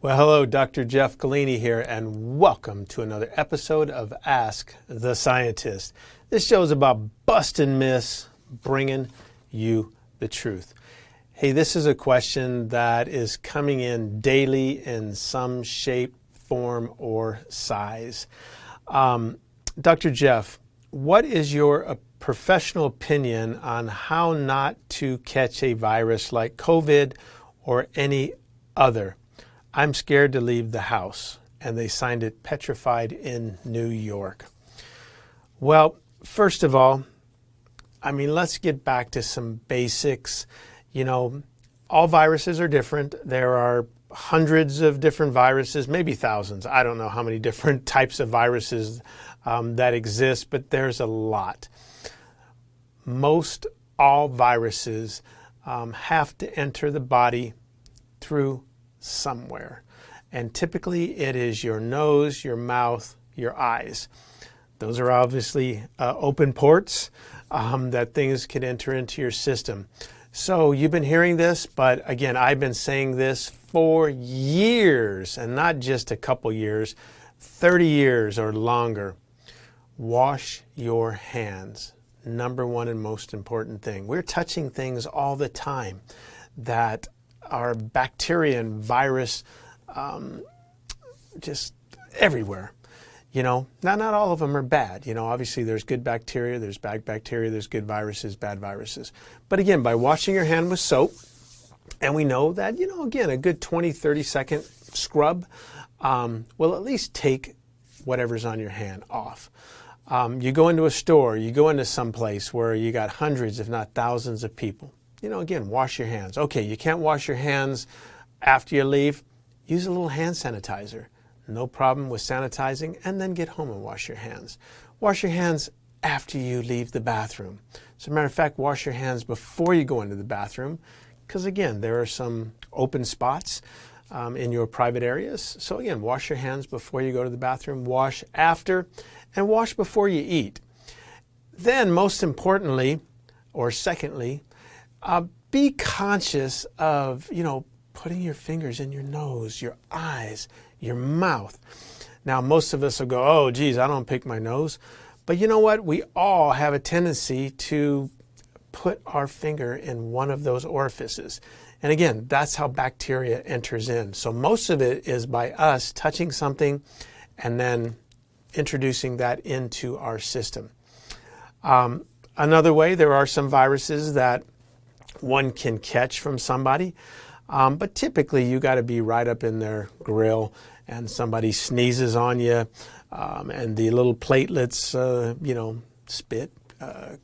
Well, hello, Dr. Jeff Golini here, and welcome to another episode of Ask the Scientist. This show is about busting myths, bringing you the truth. Hey, this is a question that is coming in daily in some shape, form, or size. Dr. Jeff, what is your professional opinion on how not to catch a virus like COVID or any other? I'm scared to leave the house, and they signed it petrified in New York. Well, first of all, let's get back to some basics. All viruses are different. There are hundreds of different viruses, maybe thousands. I don't know how many different types of viruses that exist, but there's a lot. Most all viruses have to enter the body through somewhere. And typically it is your nose, your mouth, your eyes. Those are obviously open ports that things can enter into your system. So you've been hearing this, but again, I've been saying this for years, and not just a couple years, 30 years or longer. Wash your hands. Number one and most important thing. We're touching things all the time that are bacteria and virus just everywhere. Not all of them are bad. Obviously there's good bacteria, there's bad bacteria, there's good viruses, bad viruses. But again, by washing your hand with soap, and we know that, again, a good 20, 30-second scrub will at least take whatever's on your hand off. You go into a store, you go into some place where you got hundreds, if not thousands of people. Again, wash your hands. Okay, you can't wash your hands after you leave. Use a little hand sanitizer. No problem with sanitizing, and then get home and wash your hands. Wash your hands after you leave the bathroom. As a matter of fact, wash your hands before you go into the bathroom, because again, there are some open spots in your private areas. So again, wash your hands before you go to the bathroom, wash after, and wash before you eat. Then, most importantly, or secondly, be conscious of, putting your fingers in your nose, your eyes, your mouth. Now, most of us will go, oh, geez, I don't pick my nose. But you know what? We all have a tendency to put our finger in one of those orifices. And again, that's how bacteria enters in. So most of it is by us touching something and then introducing that into our system. Another way, there are some viruses that one can catch from somebody, but typically you got to be right up in their grill and somebody sneezes on you and the little platelets, spit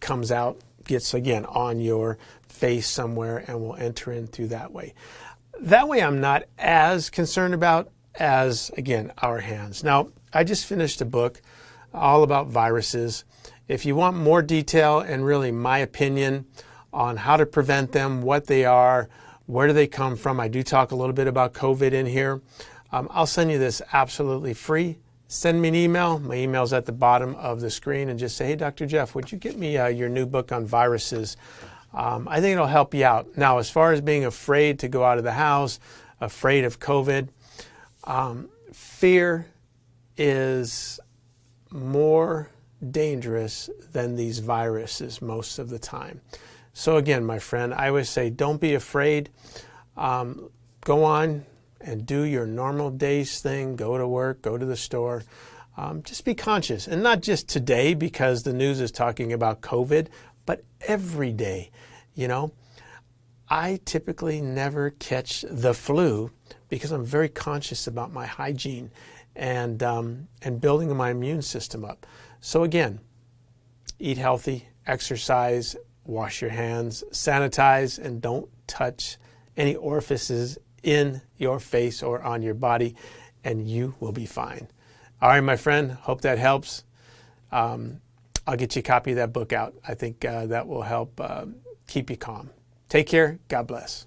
comes out, gets again on your face somewhere and will enter in through that way. That way I'm not as concerned about as, again, our hands. Now, I just finished a book all about viruses. If you want more detail and really my opinion on how to prevent them, what they are, where do they come from, I do talk a little bit about COVID in here. I'll send you this absolutely free. Send me an email. My email's at the bottom of the screen, and just say, hey, Dr. Jeff, would you get me your new book on viruses? I think it'll help you out. Now, as far as being afraid to go out of the house, afraid of COVID, fear is more dangerous than these viruses most of the time. So again, my friend, I always say, don't be afraid. Go on and do your normal day's thing. Go to work, go to the store. Just be conscious. And not just today because the news is talking about COVID, but every day. I typically never catch the flu because I'm very conscious about my hygiene and building my immune system up. So again, eat healthy, exercise, wash your hands, sanitize, and don't touch any orifices in your face or on your body, and you will be fine. All right, my friend, hope that helps. I'll get you a copy of that book out. I think that will help keep you calm. Take care. God bless.